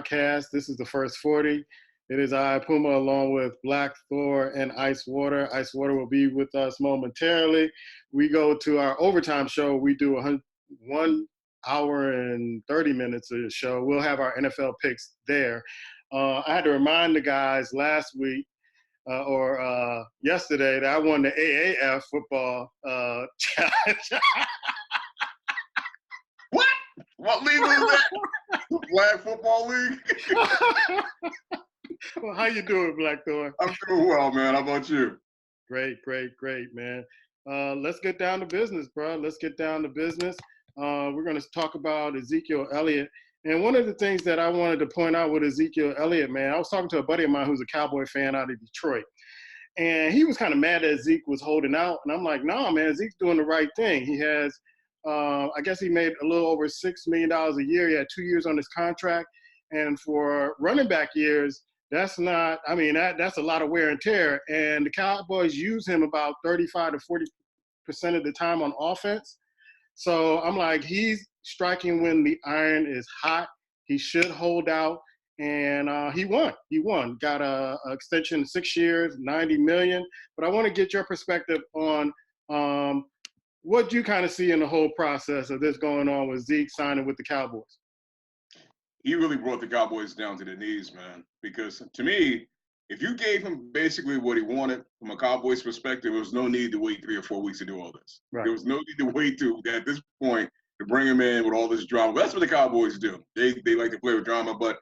podcast. This is the first 40. It is I, Puma, along with Black Thor and Ice Water. Ice Water will be with us momentarily. We go to our overtime show. We do 1 hour and 30 minutes of the show. We'll have our NFL picks there. I had to remind the guys last week or yesterday that I won the AAF football challenge. What league was that? Flag Football League? Well, how you doing, Black Thor? I'm doing well, man. How about you? Great, man. Let's get down to business, bro. Let's get down to business. We're going to talk about Ezekiel Elliott. And one of the things that I wanted to point out with Ezekiel Elliott, man, I was talking to a buddy of mine who's a Cowboy fan out of Detroit. And he was kind of mad that Zeke was holding out. And I'm like, no, man, Zeke's doing the right thing. He has I guess he made a little over $6 million a year. He had 2 years on his contract. And for running back years, that's not – I mean, that's a lot of wear and tear. And the Cowboys use him about 35 to 40% of the time on offense. So I'm like, he's striking when the iron is hot. He should hold out. And he won. Got a extension 6 years, $90 million. But I want to get your perspective on what do you kind of see in the whole process of this going on with Zeke signing with the Cowboys? He really brought the Cowboys down to their knees, man. Because to me, if you gave him basically what he wanted from a Cowboys perspective, there was no need to wait 3 or 4 weeks to do all this. Right. There was no need to wait at this point to bring him in with all this drama. That's what the Cowboys do. They like to play with drama, but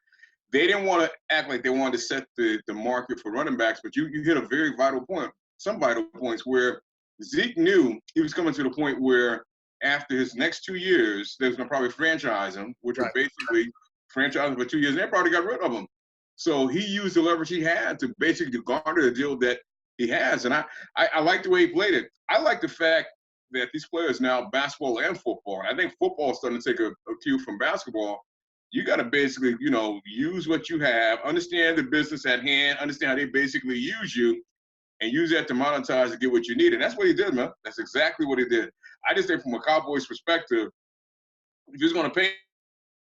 they didn't want to act like they wanted to set the market for running backs. But you hit a very vital point, some vital points where Zeke knew he was coming to the point where after his next 2 years, they was going to probably franchise him, which was basically franchise him for 2 years, and they probably got rid of him. So he used the leverage he had to basically garner the deal that he has. And I like the way he played it. I like the fact that these players now, basketball and football, and I think football is starting to take a cue from basketball. You got to basically, use what you have, understand the business at hand, understand how they basically use you, and use that to monetize to get what you need. And that's what he did, man. That's exactly what he did. I just think from a Cowboys perspective, if he's going to pay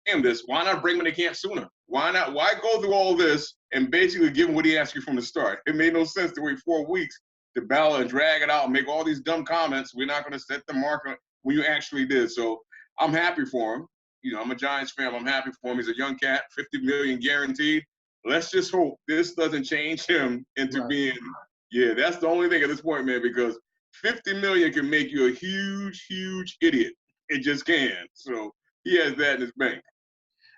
him this, why not bring him into camp sooner? Why not? Why go through all this and basically give him what he asked you from the start? It made no sense to wait 4 weeks to battle and drag it out and make all these dumb comments. We're not going to set the marker when you actually did. So I'm happy for him. I'm a Giants fan. I'm happy for him. He's a young cat, $50 million guaranteed. Let's just hope this doesn't change him into being – yeah, that's the only thing at this point, man, because $50 million can make you a huge, huge idiot. It just can. So he has that in his bank.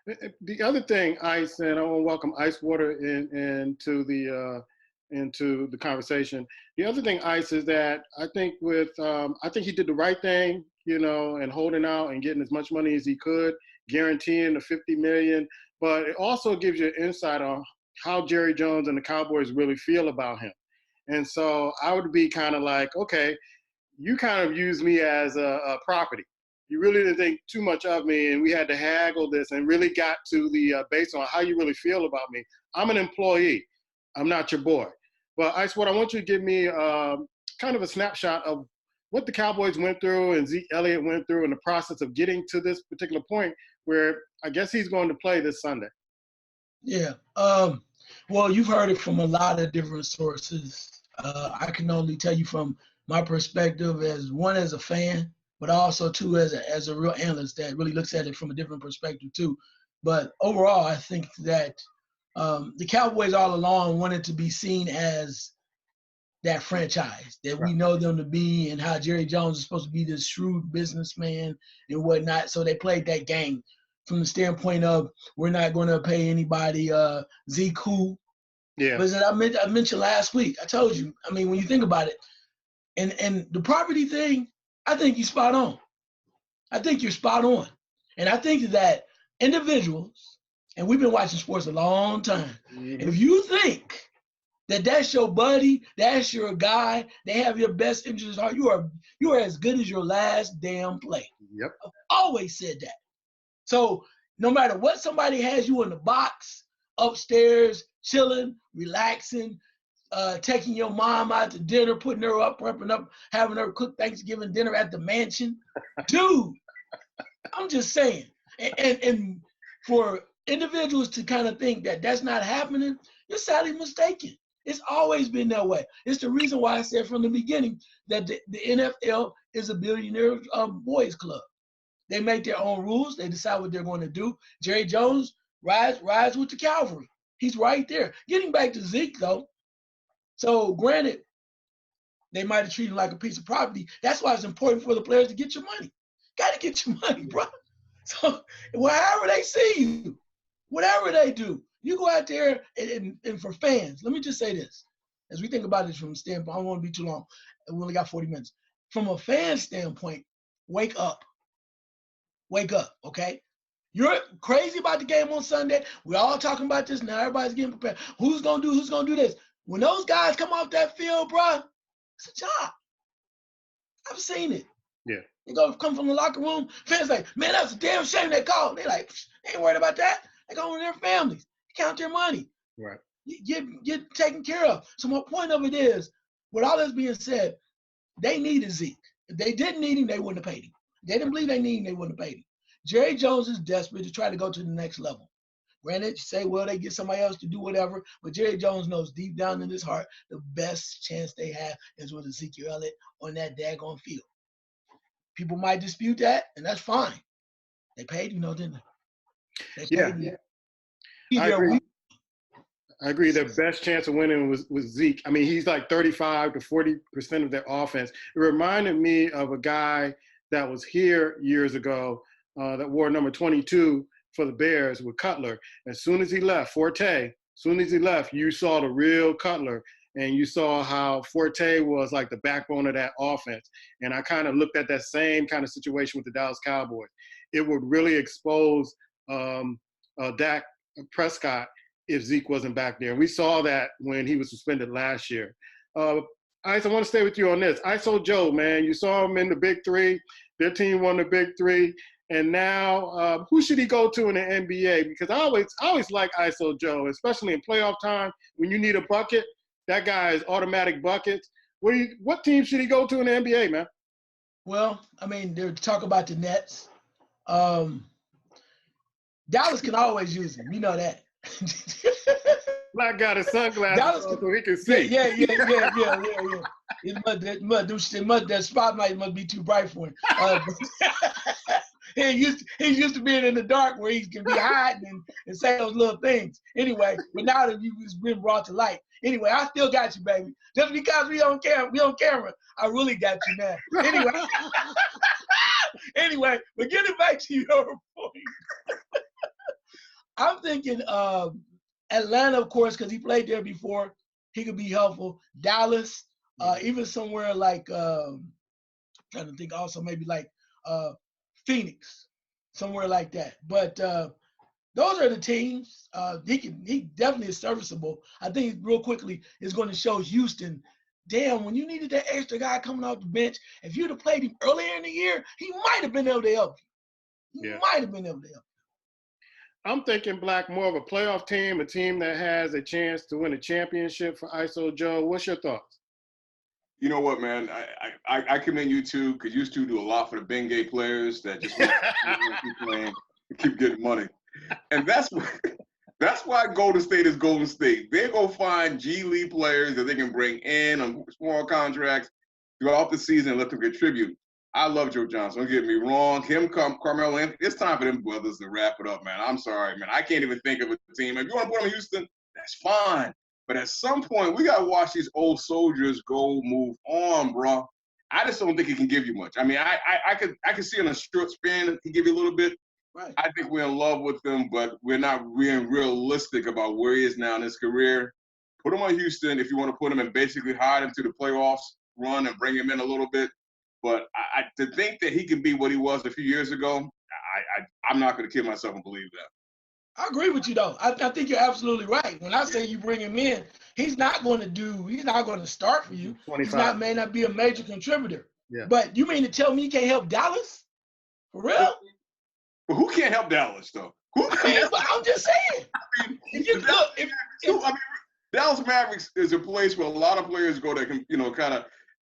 The other thing, Ice, and I want to welcome Ice Water into the conversation. The other thing, Ice, is that I think I think he did the right thing, and holding out and getting as much money as he could, guaranteeing the $50 million. But it also gives you insight on how Jerry Jones and the Cowboys really feel about him. And so I would be kind of like, okay, you kind of use me as a property. You really didn't think too much of me, and we had to haggle this and really got to the based on how you really feel about me. I'm an employee. I'm not your boy. But Ice, what I want you to give me kind of a snapshot of what the Cowboys went through and Zeke Elliott went through in the process of getting to this particular point where I guess he's going to play this Sunday. Yeah. Well, you've heard it from a lot of different sources. I can only tell you from my perspective as a fan, but also too as a real analyst that really looks at it from a different perspective too. But overall, I think that the Cowboys all along wanted to be seen as that franchise that we know them to be, and how Jerry Jones is supposed to be this shrewd businessman and whatnot. So they played that game from the standpoint of we're not going to pay anybody. Zeke who? Yeah. But as I mentioned last week, I told you, I mean, when you think about it, and the property thing, I think you're spot on. And I think that individuals, and we've been watching sports a long time, if you think that that's your buddy, that's your guy, they have your best interest at heart, you are as good as your last damn play. Yep. I've always said that. So no matter what somebody has you in the box, upstairs, chilling, relaxing, taking your mom out to dinner, putting her up, prepping up, having her cook Thanksgiving dinner at the mansion. Dude, I'm just saying. And for individuals to kind of think that that's not happening, you're sadly mistaken. It's always been that way. It's the reason why I said from the beginning that the NFL is a billionaire boys club. They make their own rules. They decide what they're going to do. Jerry Jones rides with the cavalry. He's right there. Getting back to Zeke, though, so granted, they might have treated him like a piece of property. That's why it's important for the players to get your money. Got to get your money, bro. So wherever they see you, whatever they do, you go out there and for fans, let me just say this. As we think about this from a standpoint, I don't want to be too long. We only got 40 minutes. From a fan standpoint, wake up. Wake up, okay? You're crazy about the game on Sunday. We're all talking about this now. Everybody's getting prepared. Who's going to do this? When those guys come off that field, bro, it's a job. I've seen it. Yeah. They go come from the locker room. Fans like, man, that's a damn shame they called. They like, they ain't worried about that. They go with their families. Count their money. Right. Get taken care of. So my point of it is, with all this being said, they needed Zeke. If they didn't need him, they wouldn't have paid him. If they didn't believe they needed him, they wouldn't have paid him. Jerry Jones is desperate to try to go to the next level. Granted, you say, well, they get somebody else to do whatever, but Jerry Jones knows deep down in his heart the best chance they have is with Ezekiel Elliott on that daggone field. People might dispute that, and that's fine. They paid him, didn't they? They paid him. Yeah. I agree. Their best chance of winning was Zeke. I mean, he's like 35 to 40% of their offense. It reminded me of a guy that was here years ago that wore number 22 for the Bears with Cutler. As soon as he left, you saw the real Cutler, and you saw how Forte was like the backbone of that offense. And I kind of looked at that same kind of situation with the Dallas Cowboys. It would really expose Dak Prescott if Zeke wasn't back there. And we saw that when he was suspended last year. Ice, I want to stay with you on this. ISO Joe, man, you saw him in the Big Three. Their team won the Big Three. And now, who should he go to in the NBA? Because I always like ISO Joe, especially in playoff time. When you need a bucket, that guy is automatic buckets. What team should he go to in the NBA, man? Well, I mean, they're talking about the Nets. Dallas can always use him. You know that. Black guy his sunglasses on so he can see. Yeah. That spotlight must be too bright for him. He's used to being in the dark where he can be hiding and say those little things. Anyway, but now that it's been brought to light. Anyway, I still got you, baby. Just because we on camera, I really got you now. Anyway, but getting back to your point. I'm thinking Atlanta, of course, because he played there before. He could be helpful. Dallas, even somewhere like, trying to think also maybe like Phoenix, somewhere like that. But those are the teams. He definitely is serviceable. I think real quickly is going to show Houston, damn, when you needed that extra guy coming off the bench, if you'd have played him earlier in the year, he might have been able to help you. I'm thinking Black more of a playoff team, a team that has a chance to win a championship for ISO Joe. What's your thoughts? You know what, man? I commend you too, because you two do a lot for the Bengay players that just want to keep playing, keep getting money, and that's why Golden State is Golden State. They go find G League players that they can bring in on small contracts throughout the season and let them contribute. I love Joe Johnson. Don't get me wrong. Carmelo Anthony. It's time for them brothers to wrap it up, man. I'm sorry, man. I can't even think of a team. If you want to put them in Houston, that's fine. But at some point, we got to watch these old soldiers go move on, bro. I just don't think he can give you much. I mean, I could see in a short span he give you a little bit. Right. I think we're in love with him, but we're not being realistic about where he is now in his career. Put him on Houston if you want to put him and basically hide him to the playoffs run and bring him in a little bit. But to think that he can be what he was a few years ago, I'm not going to kid myself and believe that. I agree with you, though. I think you're absolutely right. When I say you bring him in, he's not going to start for you. 25. He may not be a major contributor. Yeah. But you mean to tell me he can't help Dallas? For real? But who can't help Dallas, though? I'm just saying. Dallas Mavericks is a place where a lot of players go that can, kind of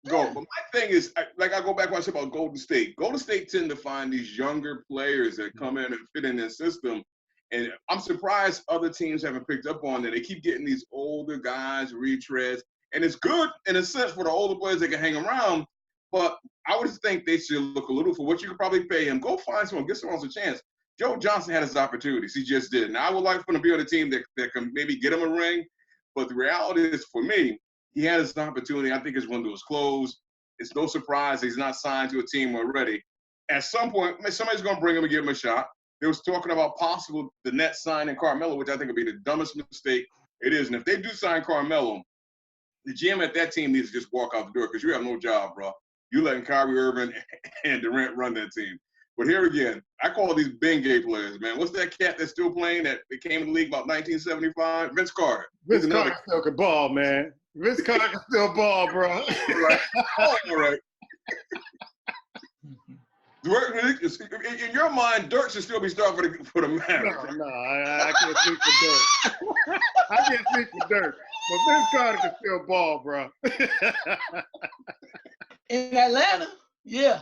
go. But my thing is, I go back to what I said about Golden State. Golden State tend to find these younger players that come in and fit in their system. And I'm surprised other teams haven't picked up on that. They keep getting these older guys, retreads, and it's good in a sense for the older players that can hang around. But I would think they should look a little for what you could probably pay him. Go find someone, give someone else a chance. Joe Johnson had his opportunities. He just did. Now, I would like for him to be on a team that can maybe get him a ring. But the reality is, for me, he had his opportunity. I think his window is closed. It's no surprise he's not signed to a team already. At some point, somebody's going to bring him and give him a shot. They was talking about possible the Nets signing Carmelo, which I think would be the dumbest mistake it is. And if they do sign Carmelo, the GM at that team needs to just walk out the door because you have no job, bro. You letting Kyrie Irving and Durant run that team. But here again, I call these Bengay players, man. What's that cat that's still playing that came in the league about 1975? Vince Carter. Vince Carter still can ball, man. Vince Carter can still ball, bro. Right. All right. In your mind, Dirk should still be starting for the Mavericks. No, I can't speak for Dirk. I can't speak for Dirk. But Vince Carter can still ball, bro. In Atlanta, yeah.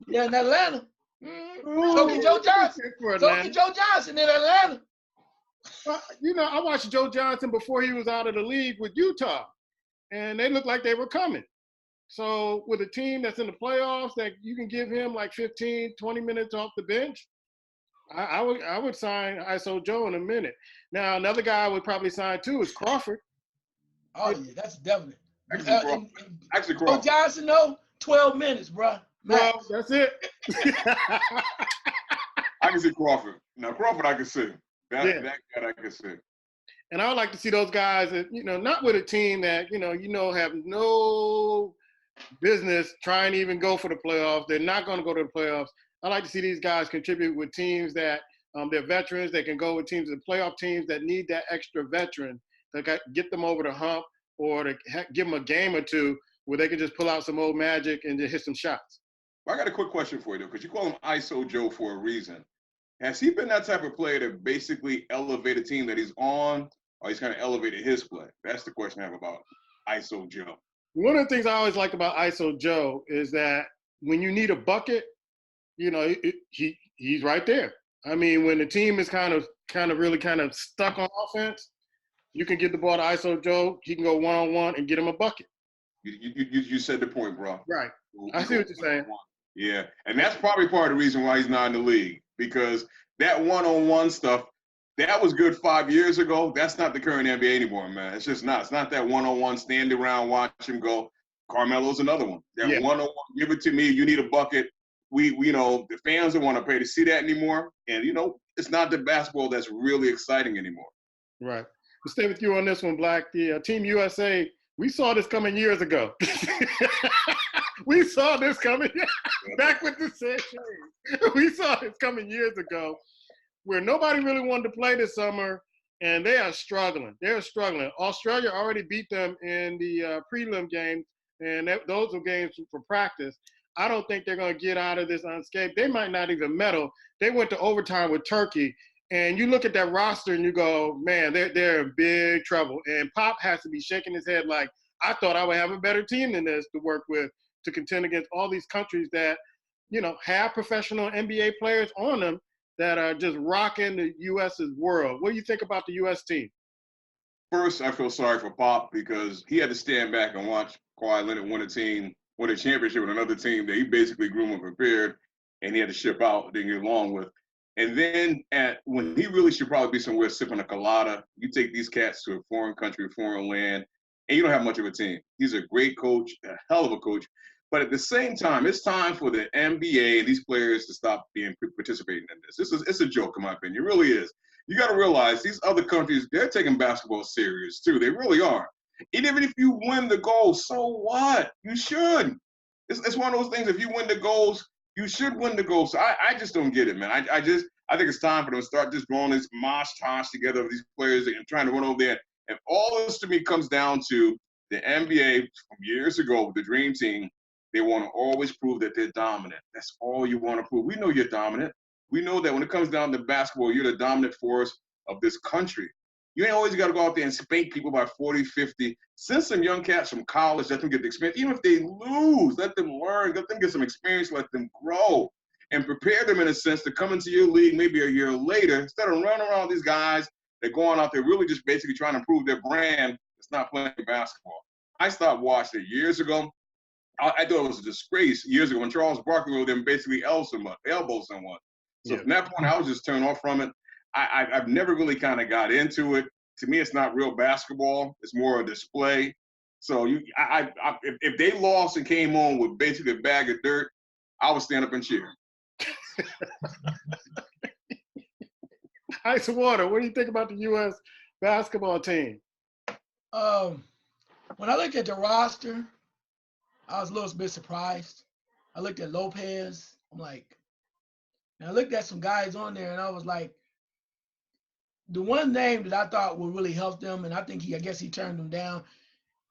Yeah, in Atlanta. So can Joe Johnson. So can Joe Johnson in Atlanta. You know, I watched Joe Johnson before he was out of the league with Utah, and they looked like they were coming. So with a team that's in the playoffs that you can give him like 15, 20 minutes off the bench, I would sign ISO Joe in a minute. Now, another guy I would probably sign too is Crawford. Oh, yeah, that's definite. Actually, Joe Johnson, though, 12 minutes, bro. Well, that's it. I can see Crawford. Now, Crawford, I can see. That guy I can see. And I would like to see those guys that, you know, not with a team that, you know, have no business trying to even go for the playoffs. They're not going to go to the playoffs. I like to see these guys contribute with teams that they're veterans. They can go with teams, the playoff teams that need that extra veteran to get them over the hump or to give them a game or two where they can just pull out some old magic and just hit some shots. Well, I got a quick question for you, though, because you call him ISO Joe for a reason. Has he been that type of player to basically elevate a team that he's on, or he's kind of elevated his play? That's the question I have about ISO Joe. One of the things I always liked about ISO Joe is that when you need a bucket, you know, he's right there. I mean, when the team is kind of stuck on offense, you can get the ball to ISO Joe. He can go one-on-one and get him a bucket. You said the point, bro. Right. I see what you're saying. Yeah, and that's probably part of the reason why he's not in the league, because that one-on-one stuff, that was good 5 years ago. That's not the current NBA anymore, man. It's just not. It's not that one-on-one, stand around, watch him go. Carmelo's another one. That one-on-one, give it to me, you need a bucket. We you know, the fans don't want to pay to see that anymore. And, you know, it's not the basketball that's really exciting anymore. Right. We'll stay with you on this one, Black. The Team USA, we saw this coming years ago. We saw this coming back with the same. We saw this coming years ago where nobody really wanted to play this summer, and they are struggling. They're struggling. Australia already beat them in the prelim games, and those were games for practice. I don't think they're going to get out of this unscathed. They might not even medal. They went to overtime with Turkey, and you look at that roster and you go, man, they're in big trouble. And Pop has to be shaking his head like, I thought I would have a better team than this to work with to contend against all these countries that, you know, have professional NBA players on them that are just rocking the U.S.'s world. What do you think about the U.S. team? First, I feel sorry for Pop because he had to stand back and watch Kawhi Leonard win a championship with another team that he basically groomed and prepared, and he had to ship out, didn't get along with. And then when he really should probably be somewhere sipping a colada, you take these cats to a foreign country, foreign land, and you don't have much of a team. He's a great coach, a hell of a coach. But at the same time, it's time for the NBA and these players to stop participating in this. It's a joke, in my opinion. It really is. You got to realize these other countries, they're taking basketball serious, too. They really are. And even if you win the gold, so what? You should. It's one of those things. If you win the goals, you should win the goals. So I just don't get it, man. I think it's time for them to start just throwing this mosh-tosh together of these players and trying to run over there. And all this, to me, comes down to the NBA from years ago with the Dream Team. They want to always prove that they're dominant. That's all you want to prove. We know you're dominant. We know that when it comes down to basketball, you're the dominant force of this country. You ain't always got to go out there and spank people by 40, 50. Send some young cats from college, let them get the experience. Even if they lose, let them learn, let them get some experience, let them grow. prepare them in a sense to come into your league maybe a year later instead of running around these guys that going out there really just basically trying to improve their brand. It's not playing basketball. I stopped watching it years ago. I thought it was a disgrace years ago when Charles Barkley wrote them basically elbow someone. So from that point, I was just turned off from it. I've never really kind of got into it. To me, it's not real basketball. It's more a display. So if they lost and came on with basically a bag of dirt, I would stand up and cheer. Ice Water, what do you think about the U.S. basketball team? When I looked at the roster, I was a little bit surprised. I looked at Lopez. I'm like, and I looked at some guys on there, and I was like, the one name that I thought would really help them, and I guess he turned them down.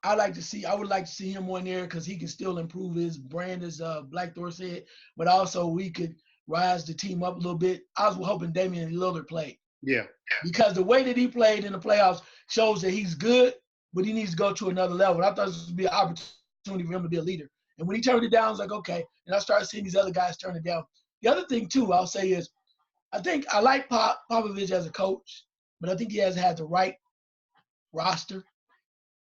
I would like to see him on there because he can still improve his brand, as Black Thor said, but also we could rise the team up a little bit. I was hoping Damian Lillard played. Yeah. Because the way that he played in the playoffs shows that he's good, but he needs to go to another level. And I thought this would be an opportunity for him to be a leader. And when he turned it down, I was like, okay. And I started seeing these other guys turn it down. The other thing, too, I'll say is I think I like Popovich as a coach, but I think he hasn't had the right roster.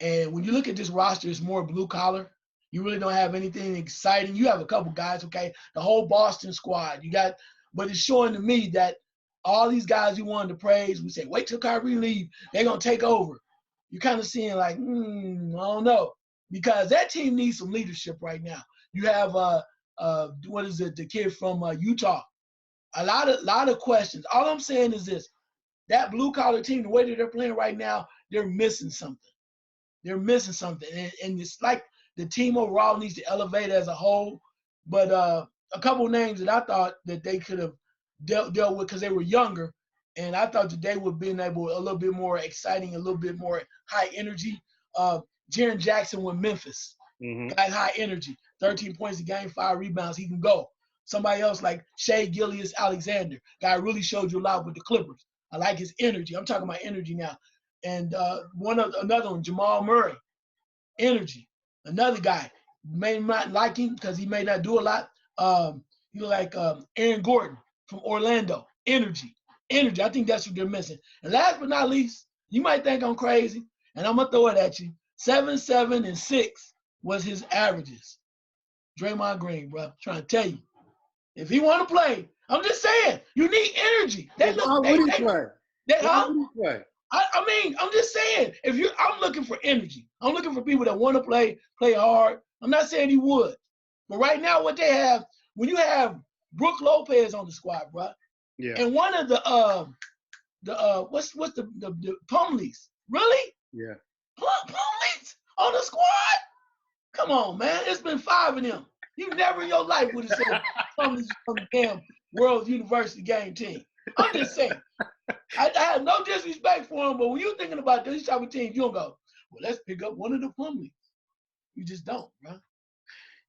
And when you look at this roster, it's more blue collar. You really don't have anything exciting. You have a couple guys, okay, the whole Boston squad. But it's showing to me that all these guys you wanted to praise, we say, wait till Kyrie leave, they're going to take over. You're kind of seeing like, I don't know. Because that team needs some leadership right now. You have, the kid from Utah. A lot of questions. All I'm saying is this. That blue-collar team, the way that they're playing right now, they're missing something. And it's like the team overall needs to elevate as a whole. But a couple of names that I thought that they could have dealt with because they were younger, and I thought that they would have been able a little bit more exciting, a little bit more high energy. Jaren Jackson with Memphis, guy's high energy, 13 points a game, 5 rebounds, he can go. Somebody else like Shai Gilgeous-Alexander, guy really showed you a lot with the Clippers. I like his energy. I'm talking about energy now. And another one, Jamal Murray, energy. Another guy, may not like him because he may not do a lot. Like Aaron Gordon from Orlando, energy. I think that's what they're missing. And last but not least, you might think I'm crazy, and I'm gonna throw it at you. 7, 7, and 6 was his averages. Draymond Green, bro, trying to tell you, if he want to play, I'm just saying, you need energy. Why would he play? I mean, I'm just saying, I'm looking for energy. I'm looking for people that want to play hard. I'm not saying he would, but right now, what they have, when you have Brook Lopez on the squad, bro, and one of the what's the Plumlees, really? Yeah. Plumlees on the squad? Come on, man. It's been 5 of them. You never in your life would have said Plumlees on the damn World University game team. I'm just saying. I have no disrespect for them, but when you're thinking about these type of teams, you don't go, well, let's pick up one of the Plumlees. You just don't, bro.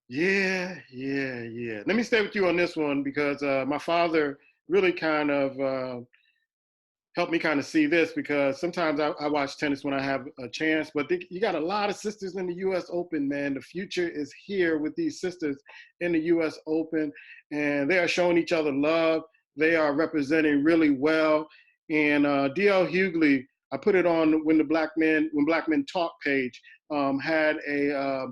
Yeah. Let me stay with you on this one because my father really kind of helped me kind of see this because sometimes I watch tennis when I have a chance, but you got a lot of sisters in the U.S. Open, man. The future is here with these sisters in the U.S. Open, and they are showing each other love. They are representing really well. And D.L. Hughley, I put it on when Black Men Talk page, had a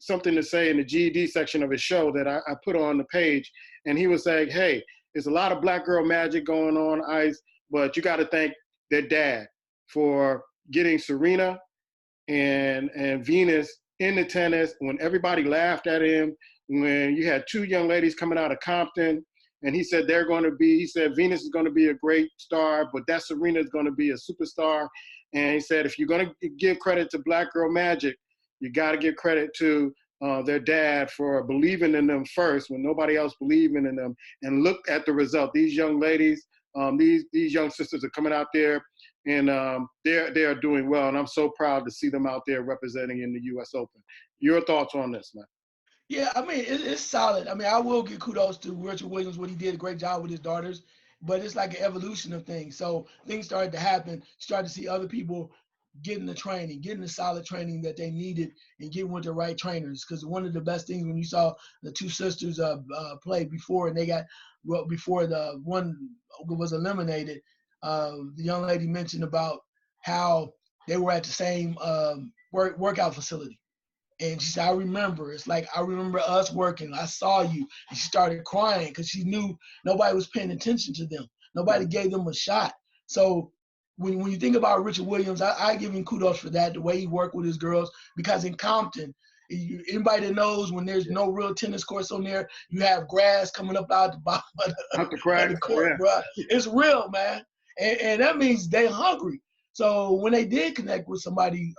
something to say in the GED section of his show that I put on the page, and he was saying, hey, there's a lot of black girl magic going on, Ice, but you got to thank their dad for getting Serena and Venus into tennis when everybody laughed at him, when you had 2 young ladies coming out of Compton, and he said Venus is going to be a great star, but that Serena is going to be a superstar. And he said, if you're going to give credit to black girl magic, you got to give credit to their dad for believing in them first when nobody else believing in them. And look at the result. These young ladies, these young sisters are coming out there, and they are doing well. And I'm so proud to see them out there representing in the U.S. Open. Your thoughts on this, man? Yeah, I mean, it's solid. I mean, I will give kudos to Richard Williams, what he did a great job with his daughters, but it's like an evolution of things. So things started to happen, started to see other people getting the training, getting the solid training that they needed, and getting with the right trainers. Because one of the best things when you saw the two sisters play before, and they got before the one was eliminated, the young lady mentioned about how they were at the same workout facility. And she said, I remember. It's like, I remember us working. I saw you. And she started crying because she knew nobody was paying attention to them. Nobody gave them a shot. So when you think about Richard Williams, I give him kudos for that, the way he worked with his girls. Because in Compton, anybody that knows, when there's no real tennis courts on there, you have grass coming up out the bottom of the court, bro. It's real, man. And that means they're hungry. So when they did connect with somebody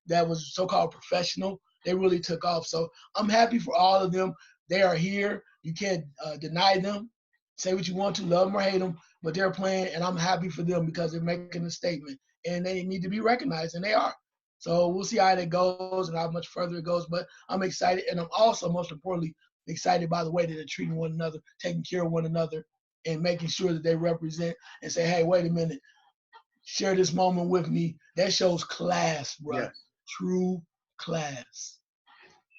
that was so-called professional, they really took off. So I'm happy for all of them. They are here. You can't deny them. Say what you want to, love them or hate them, but they're playing, and I'm happy for them because they're making a statement, and they need to be recognized, and they are. So we'll see how that goes and how much further it goes, but I'm excited, and I'm also, most importantly, excited by the way that they're treating one another, taking care of one another, and making sure that they represent and say, hey, wait a minute, share this moment with me. That shows class, bro. Yes. True class.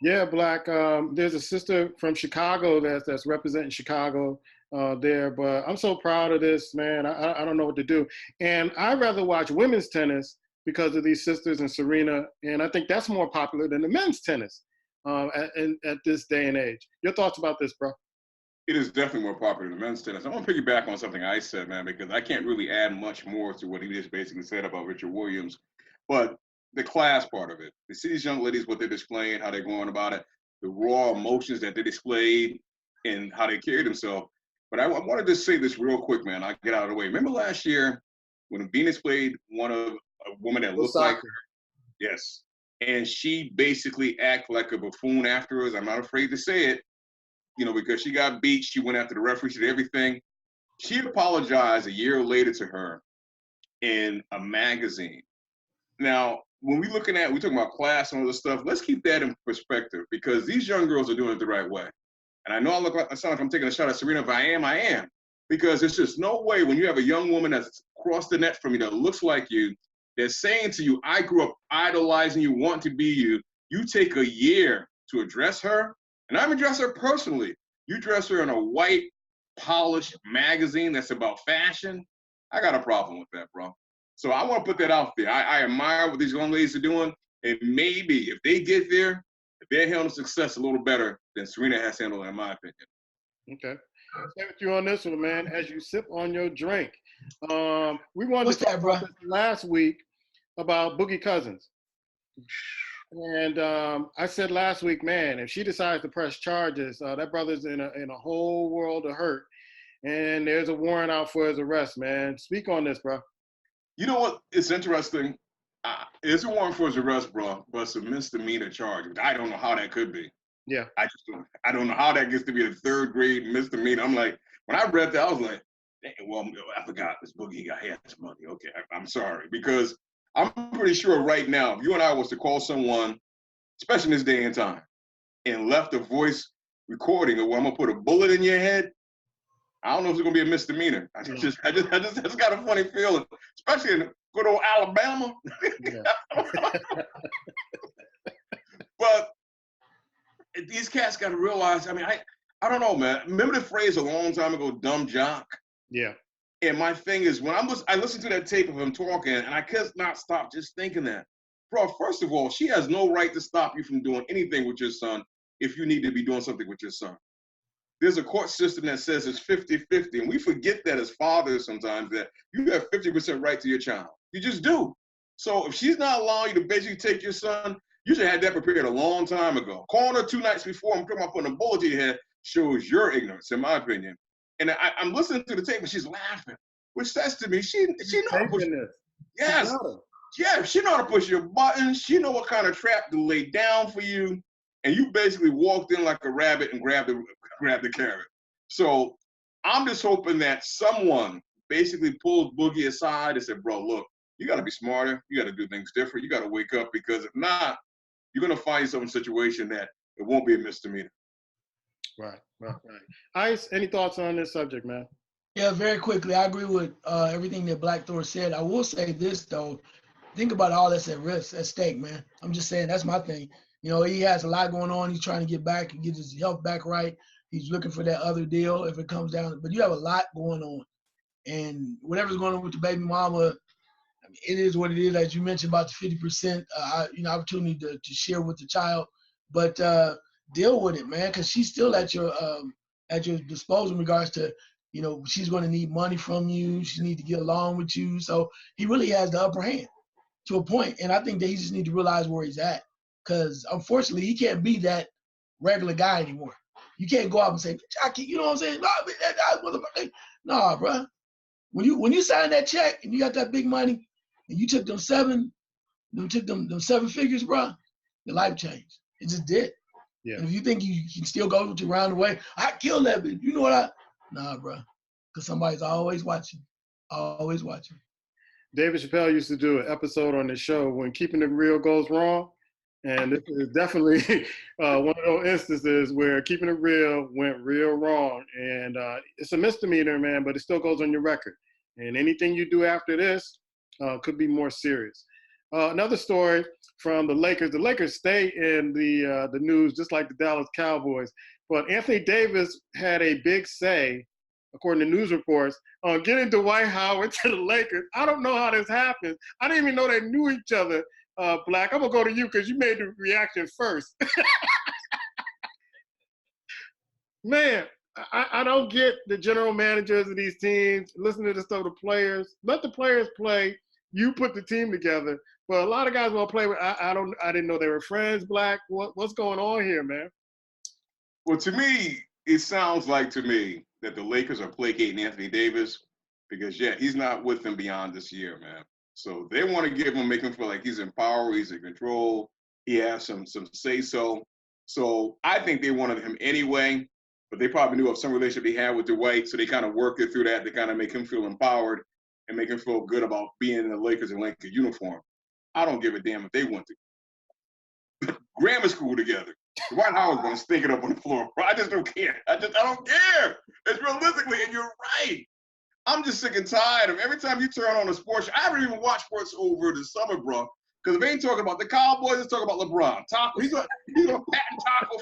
Yeah, Black. There's a sister from Chicago that's representing Chicago there, but I'm so proud of this, man. I don't know what to do. And I'd rather watch women's tennis because of these sisters and Serena, and I think that's more popular than the men's tennis at this day and age. Your thoughts about this, bro? It is definitely more popular than men's tennis. I want to piggyback on something I said, man, because I can't really add much more to what he just basically said about Richard Williams. But the class part of it, to see these young ladies, what they're displaying, how they're going about it, the raw emotions that they displayed, and how they carry themselves. But I wanted to say this real quick, man. I'll get out of the way. Remember last year when Venus played a woman that looked like her? Yes. And she basically acted like a buffoon afterwards. I'm not afraid to say it. Because she got beat, she went after the referee, she did everything. She apologized a year later to her in a magazine. Now, when we're talking about class and all this stuff, let's keep that in perspective because these young girls are doing it the right way. And I know I sound like I'm taking a shot at Serena. If I am. Because there's just no way when you have a young woman that's across the net from you that looks like you, that's saying to you, I grew up idolizing you, want to be you. You take a year to address her. And I haven't addressed her personally. You dress her in a white, polished magazine that's about fashion. I got a problem with that, bro. So I want to put that out there. I admire what these young ladies are doing. And maybe if they get there, if they're handling success a little better than Serena has handled, in my opinion. Okay. Stay with you on this one, man, as you sip on your drink. We wanted to talk about this last week about Boogie Cousins. And I said last week, man, if she decides to press charges, that brother's in a whole world of hurt. And there's a warrant out for his arrest, man. Speak on this, bro. You know what? It's interesting. It's a warrant for his arrest, bro, but it's a misdemeanor charge. I don't know how that could be. Yeah. I don't know how that gets to be a third grade misdemeanor. I'm like, when I read that, I was like, well, I forgot this Boogie guy has money. Okay, I'm sorry. Because I'm pretty sure right now, if you and I was to call someone, especially in this day and time, and left a voice recording of where I'm gonna put a bullet in your head, I don't know if it's gonna be a misdemeanor. I just got a funny feeling, especially in good old Alabama. But these cats got to realize. I mean, I don't know, man. Remember the phrase a long time ago, "dumb jock"? Yeah. And my thing is, when I listened to that tape of him talking, and I could not stop just thinking that, bro. First of all, she has no right to stop you from doing anything with your son if you need to be doing something with your son. There's a court system that says it's 50-50, and we forget that as fathers sometimes that you have 50% right to your child. You just do. So if she's not allowing you to basically take your son, you should have that prepared a long time ago. Calling her 2 nights before I'm talking about putting a bullet to your head shows your ignorance, in my opinion. And I'm listening to the tape and she's laughing, which says to me, she know how to push. Yes. Yeah, she know how to push your buttons. She know what kind of trap to lay down for you. And you basically walked in like a rabbit and grabbed the carrot. So I'm just hoping that someone basically pulls Boogie aside and said, bro, look, you got to be smarter. You got to do things different. You got to wake up because if not, you're going to find yourself in a situation that it won't be a misdemeanor. Right. Ice, any thoughts on this subject, man? Yeah, very quickly. I agree with everything that Black Thor said. I will say this, though. think about all that's at stake, man. I'm just saying that's my thing. You know, he has a lot going on. He's trying to get back and get his health back right. He's looking for that other deal if it comes down. But you have a lot going on, and whatever's going on with the baby mama, I mean, it is what it is. As you mentioned about the 50%, opportunity to share with the child, but deal with it, man, because she's still at your disposal in regards to, you know, she's going to need money from you. She needs to get along with you. So he really has the upper hand to a point, and I think that he just needs to realize where he's at, because unfortunately he can't be that regular guy anymore. You can't go out and say, you know what I'm saying? Nah, bro. When you sign that check and you got that big money and you took them seven figures, bro, your life changed. It just did. Yeah. And if you think you can still go to round the way, I killed that bitch. You know what Nah, bro. Because somebody's always watching. Always watching. David Chappelle used to do an episode on the show when keeping it real goes wrong. And this is definitely one of those instances where keeping it real went real wrong. And it's a misdemeanor, man, but it still goes on your record. And anything you do after this could be more serious. Another story from the Lakers. The Lakers stay in the news just like the Dallas Cowboys. But Anthony Davis had a big say, according to news reports, on getting Dwight Howard to the Lakers. I don't know how this happened. I didn't even know they knew each other. Black, I'm going to go to you because you made the reaction first. Man, I don't get the general managers of these teams. Listen to the stuff of the players. Let the players play. You put the team together. But a lot of guys want to play with. I didn't know they were friends. Black, what's going on here, man? Well, to me, it sounds like to me that the Lakers are placating Anthony Davis because, yeah, he's not with them beyond this year, man. So they want to give him, make him feel like he's in power, he's in control, he has some say-so. So I think they wanted him anyway, but they probably knew of some relationship he had with Dwight, so they kind of worked it through that to kind of make him feel empowered and make him feel good about being in the Lakers and Lakers uniform. I don't give a damn if they went to grammar school together. Dwight Howard's going to stink it up on the floor. I just don't care. I don't care. It's realistically, and you're right. I'm just sick and tired of every time you turn on a sports show. I haven't even watched sports over the summer, bro. Because if they ain't talking about the Cowboys, it's talking about LeBron. Taco, he's gonna patent Taco.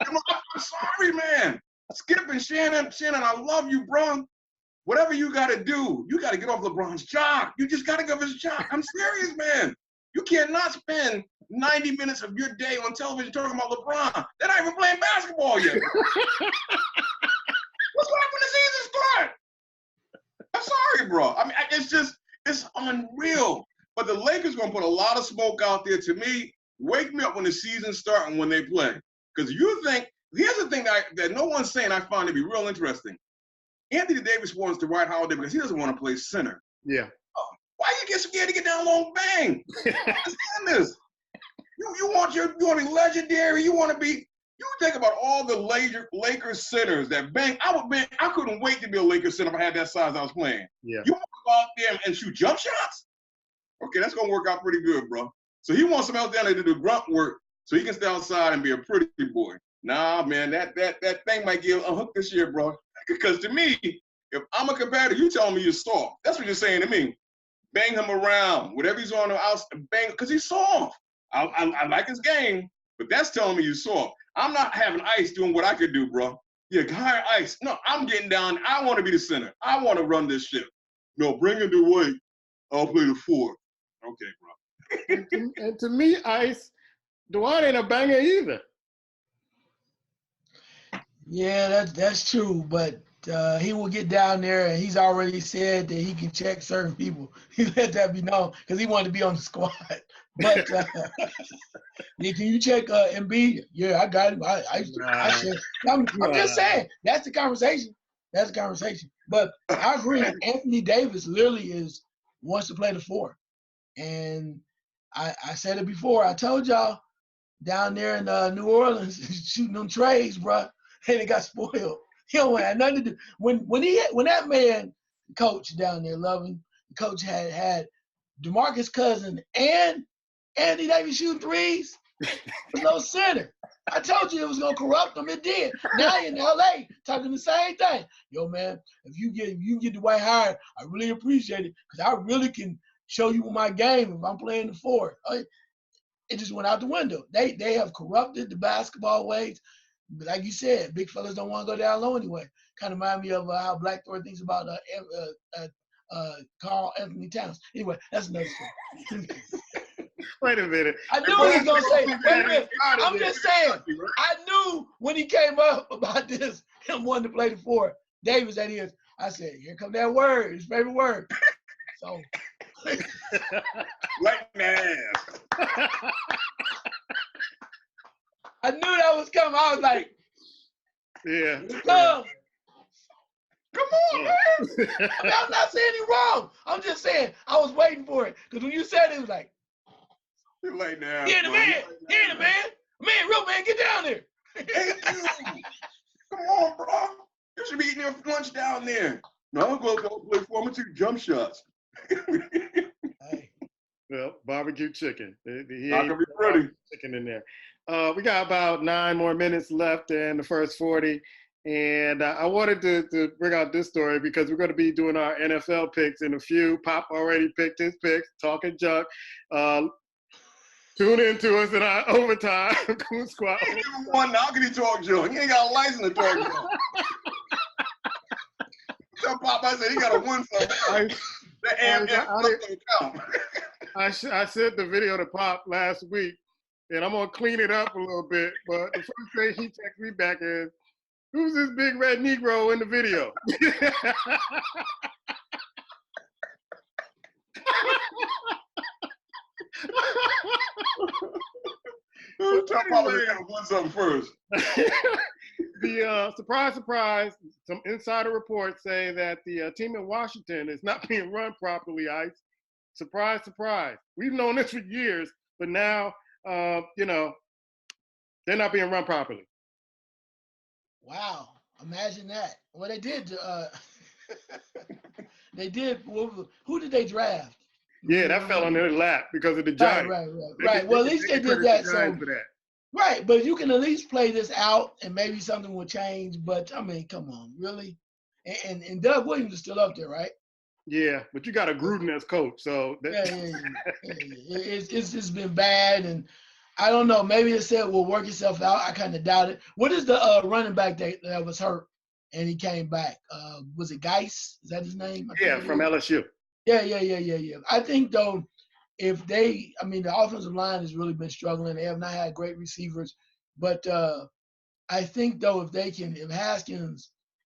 I'm sorry, man. Skip and Shannon, I love you, bro. Whatever you got to do, you got to get off LeBron's jock. You just got to give his jock. I'm serious, man. You cannot spend 90 minutes of your day on television talking about LeBron. They're not even playing basketball yet. What's going on when the season starts? I'm sorry, bro. I mean, it's unreal. But the Lakers going to put a lot of smoke out there. To me, wake me up when the season starts and when they play. Because you think, here's the thing that no one's saying I find to be real interesting. Anthony Davis wants Dwight Howard because he doesn't want to play center. Yeah. Why you get scared to get down long bang? I understand this. You want to be legendary. You think about all the Lakers centers that bang. I couldn't wait to be a Lakers center if I had that size I was playing. Yeah. You want to go out there and shoot jump shots? Okay, that's going to work out pretty good, bro. So he wants somebody else down there to do grunt work so he can stay outside and be a pretty boy. Nah, man, that thing might get unhooked this year, bro. Because to me, if I'm a competitor, you telling me you're soft. That's what you're saying to me. Bang him around. Whatever he's on the outside, bang, because he's soft. I like his game, but that's telling me you're soft. I'm not having Ice doing what I could do, bro. Yeah, hire Ice. No, I'm getting down. I want to be the center. I want to run this ship. No, bring him to Dwight. I'll play the 4. Okay, bro. and to me, Ice, Dwight ain't a banger either. Yeah, that's true, but he will get down there, and he's already said that he can check certain people. He let that be known because he wanted to be on the squad. But can you check Embiid? Yeah, I got him. I'm just saying that's the conversation. That's the conversation. But I agree. Anthony Davis literally wants to play the 4, and I said it before. I told y'all down there in New Orleans shooting them trades, bro. And it got spoiled. He don't have nothing to do. When that man coach down there, loving coach had DeMarcus Cousins and Anthony Davis shooting threes. There's no center. I told you it was gonna corrupt them. It did. Now in LA talking the same thing. Yo, man, if you get Dwight Howard, I really appreciate it because I really can show you my game if I'm playing the 4. It just went out the window. They have corrupted the basketball ways. But like you said, big fellas don't want to go down low anyway. Kind of remind me of how Blackthorn thinks about Carl Anthony Towns. Anyway, that's another story. Wait a minute. I knew he was going to say, wait a minute. I'm just saying, I knew when he came up about this, him wanting to play the 4, Davis, that is, I said, here come that word, his favorite word. So. Lightning ass. I knew that was coming. I was like, yeah. Come on, man. I mean, I'm not saying it wrong. I'm just saying I was waiting for it. Because when you said it, it was like, You're like, nah, he ain't a man. He ain't a man. Man, real man, get down there. Hey, come on, bro. You should be eating your lunch down there. No, I'm going to go play for him and jump shots. Hey. Well, barbecue chicken. He Not gonna be pretty. Chicken in there. We got about 9 more minutes left in the first 40. And I wanted to bring out this story because we're going to be doing our NFL picks in a few. Pop already picked his picks, talking junk. Tune in to us in our overtime. Goon Squad. He ain't even won. How can he talk junk? He ain't got a license to talk junk. Tell Pop I said he got to win something. I sent the video to Pop last week, and I'm going to clean it up a little bit. But the first thing he texts me back is, who's this big red Negro in the video? Tell Papa they gotta win something first. The surprise, some insider reports say that the team in Washington is not being run properly, Ice. Surprise. We've known this for years, but now, they're not being run properly. Wow, imagine that. Well, they did. They did. Who did they draft? Yeah, that fell on their lap because of the Giants. Right. Well, at least they did that. So, right, but you can at least play this out, and maybe something will change. But I mean, come on, really? And Doug Williams is still up there, right? Yeah, but you got a Gruden as coach, so it's been bad, and I don't know. Maybe it said will work itself out. I kind of doubt it. What is the running back that was hurt and he came back? Was it Geis? Is that his name? Yeah, from LSU. Yeah. I think though, the offensive line has really been struggling. They have not had great receivers, but I think though if Haskins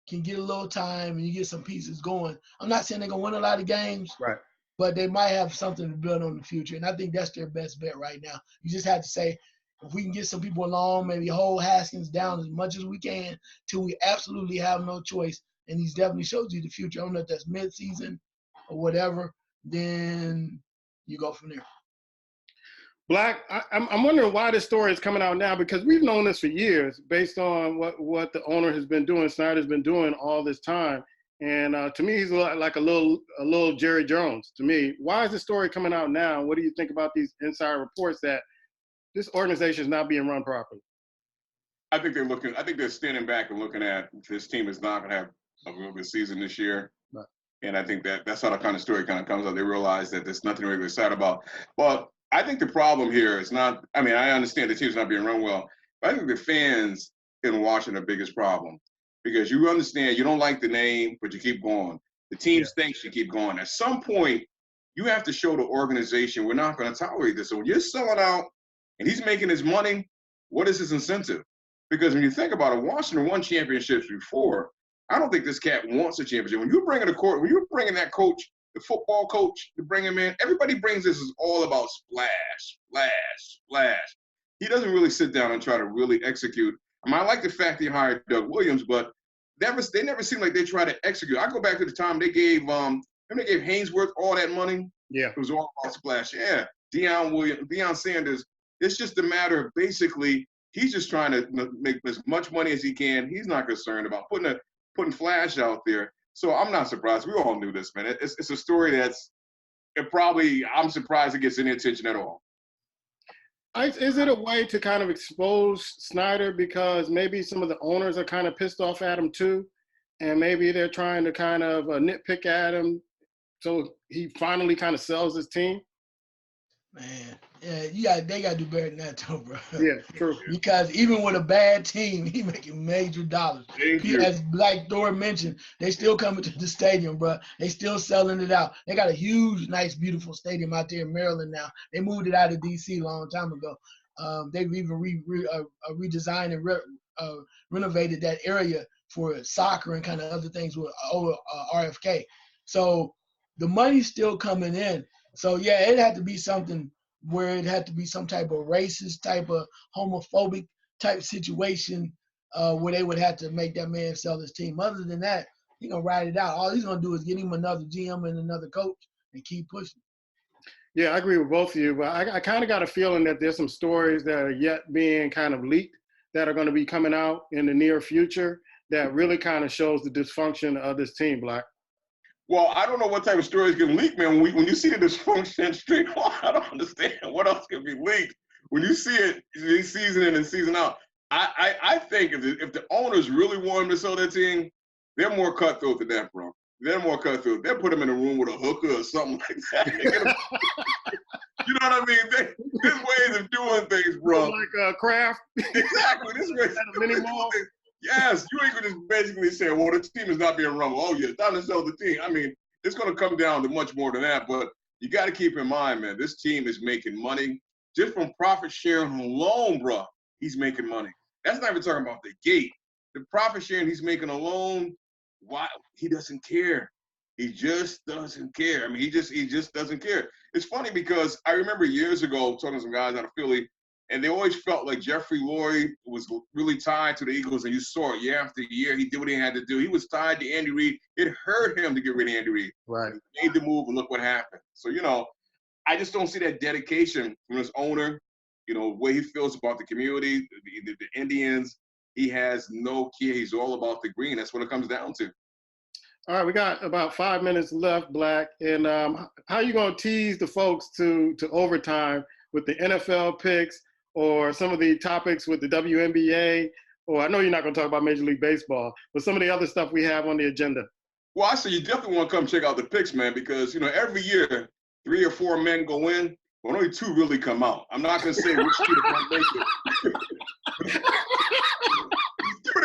can get a little time and you get some pieces going, I'm not saying they're gonna win a lot of games, right? But they might have something to build on in the future, and I think that's their best bet right now. You just have to say, if we can get some people along, maybe hold Haskins down as much as we can till we absolutely have no choice, and he's definitely shows you the future. I don't know if that's mid-season or whatever, then you go from there. Black, I'm wondering why this story is coming out now, because we've known this for years based on what the owner has been doing, Snyder's been doing all this time. And to me, he's like a little Jerry Jones to me. Why is the story coming out now? What do you think about these inside reports that this organization is not being run properly? I think they're standing back and looking at this team is not going to have a real good season this year. Right. And I think that's how the kind of story kind of comes out. They realize that there's nothing really excited about. But I think the problem here is not, I understand the team's not being run well, but I think the fans in Washington are the biggest problem. Because you understand, you don't like the name, but you keep going. The team stinks, you keep going. At some point, you have to show the organization, we're not going to tolerate this. So when you're selling out and he's making his money, what is his incentive? Because when you think about it, Washington won championships before. I don't think this cat wants a championship. When you're bringing that coach, the football coach, to bring him in, everybody brings this is all about splash. He doesn't really sit down and try to really execute. I like the fact that he hired Doug Williams, but they never seem like they try to execute. I go back to the time they gave Hainsworth all that money. Yeah, it was all about splash. Yeah, Deion Sanders. It's just a matter of basically he's just trying to make as much money as he can. He's not concerned about putting flash out there. So I'm not surprised. We all knew this, man. It's a story I'm surprised it gets any attention at all. Is it a way to kind of expose Snyder because maybe some of the owners are kind of pissed off at him too, and maybe they're trying to kind of nitpick at him so he finally kind of sells his team? Man, yeah, they gotta do better than that, too, bro. Yeah, true. Because even with a bad team, he making major dollars. As Black Thor mentioned, they still coming to the stadium, bro. They still selling it out. They got a huge, nice, beautiful stadium out there in Maryland now. They moved it out of D.C. a long time ago. They've even redesigned and renovated that area for soccer and kind of other things with RFK. So the money's still coming in. So yeah, it had to be something where it had to be some type of racist, type of homophobic type situation where they would have to make that man sell his team. Other than that, he's gonna ride it out. All he's gonna do is get him another GM and another coach and keep pushing. Yeah, I agree with both of you, but I kind of got a feeling that there's some stories that are yet being kind of leaked that are going to be coming out in the near future that really kind of shows the dysfunction of this team, Black. Well, I don't know what type of stories can leak, man. When you see the dysfunction straight on, I don't understand what else can be leaked. When you see it season in and season out, I think if the owners really want him to sell their team, they're more cutthroat than that, bro. They're more cutthroat. They'll put him in a room with a hooker or something like that. You know what I mean? There's ways of doing things, bro. Like Kraft. Exactly. This way. Yes, you ain't gonna just basically say, well, the team is not being run. Oh, yeah, it's time to sell the team. I mean, it's gonna come down to much more than that, but you got to keep in mind, man, this team is making money. Just from profit sharing alone, bro, he's making money. That's not even talking about the gate. The profit sharing he's making alone, why? He doesn't care. He just doesn't care. I mean, he just doesn't care. It's funny because I remember years ago talking to some guys out of Philly, and they always felt like Jeffrey Lurie was really tied to the Eagles, and you saw it year after year. He did what he had to do. He was tied to Andy Reid. It hurt him to get rid of Andy Reid. Right. He made the move, and look what happened. So, I just don't see that dedication from his owner, the way he feels about the community, the Indians. He has no care. He's all about the green. That's what it comes down to. All right, we got about 5 minutes left, Black. And how you going to tease the folks to overtime with the NFL picks or some of the topics with the WNBA? Or I know you're not going to talk about Major League Baseball, but some of the other stuff we have on the agenda. Well, I say you definitely want to come check out the picks, man, because, every year 3 or 4 men go in, but only 2 really come out. I'm not going to say which 2 to come make it.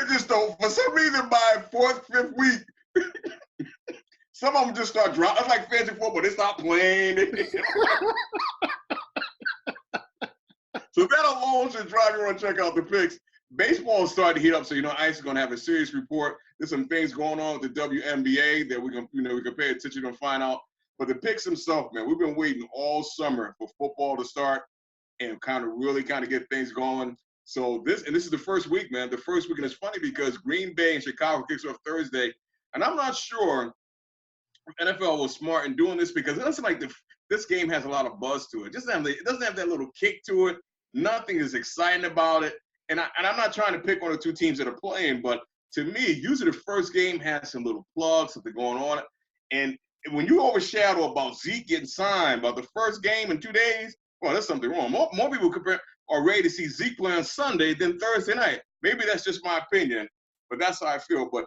Just don't, for some reason, by 4th, 5th week, some of them just start dropping. It's like fantasy football. They stop playing. So that alone should drive you to check out the picks. Baseball is starting to heat up, so Ice is going to have a serious report. There's some things going on with the WNBA that we can pay attention to and find out. But the picks themselves, man, we've been waiting all summer for football to start and really get things going. So this is the first week, man. The first week, and it's funny because Green Bay and Chicago kicks off Thursday, and I'm not sure NFL was smart in doing this because it doesn't like this game has a lot of buzz to it. It doesn't have that little kick to it. Nothing is exciting about it. And I'm not trying to pick on the 2 teams that are playing, but to me, usually the first game has some little plugs, something going on. And when you overshadow about Zeke getting signed about the first game in 2 days, well, there's something wrong. More people are ready to see Zeke play on Sunday than Thursday night. Maybe that's just my opinion, but that's how I feel. But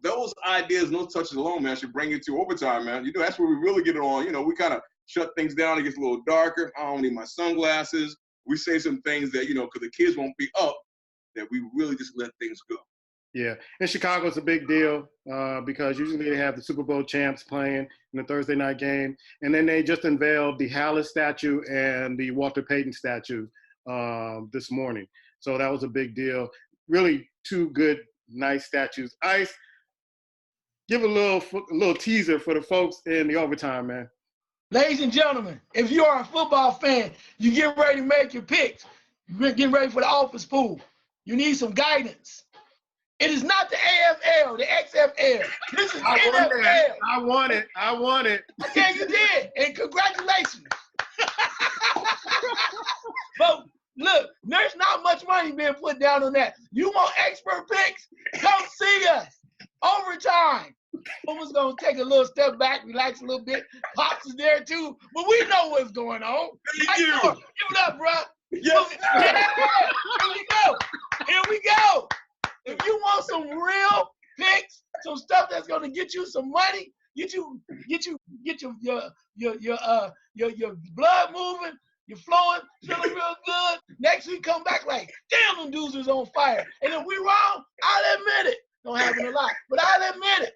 those ideas, no touches alone, man, should bring you to overtime, man. That's where we really get it on. We kind of shut things down. It gets a little darker. I don't need my sunglasses. We say some things that, because the kids won't be up, that we really just let things go. Yeah, and Chicago's a big deal because usually they have the Super Bowl champs playing in the Thursday night game. And then they just unveiled the Hallis statue and the Walter Payton statue this morning. So that was a big deal. Really 2 good, nice statues. Ice, give a little teaser for the folks in the overtime, man. Ladies and gentlemen, if you are a football fan, you get ready to make your picks. You're getting ready for the office pool. You need some guidance. It is not the AFL, the XFL. This is NFL. I want it. Okay, you did. And congratulations. But look, there's not much money being put down on that. You want expert picks? Come see us. Overtime. Someone's going to take a little step back, relax a little bit. Pops is there too. But we know what's going on. Thank you. Give it up, bro. Yes. Here we go. If you want some real picks, some stuff that's going to get you some money, get your blood moving, you're flowing, feeling real good. Next week come back like, damn, them dudes is on fire. And if we wrong, I'll admit it. Don't happen a lot, but I'll admit it.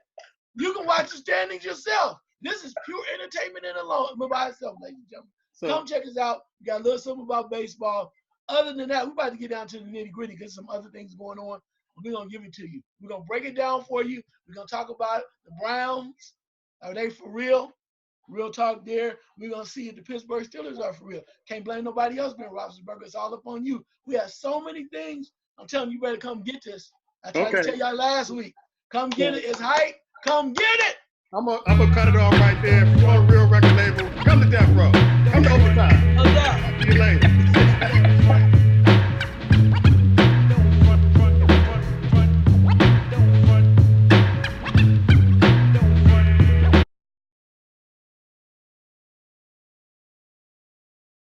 You can watch the standings yourself. This is pure entertainment in alone by itself, ladies and gentlemen. Come check us out. We got a little something about baseball. Other than that, we're about to get down to the nitty gritty because some other things going on. We're going to give it to you. We're going to break it down for you. We're going to talk about the Browns. Are they for real? Real talk there. We're going to see if the Pittsburgh Steelers are for real. Can't blame nobody else, Ben Roethlisberger. It's all up on you. We have so many things. I'm telling you, you better come get this. I tried to tell y'all last week. Come get it. It's hype. Come get it. I'm gonna cut it off right there. If you want a real record label, come to Death Row. Come to Overtime. No doubt. See you later.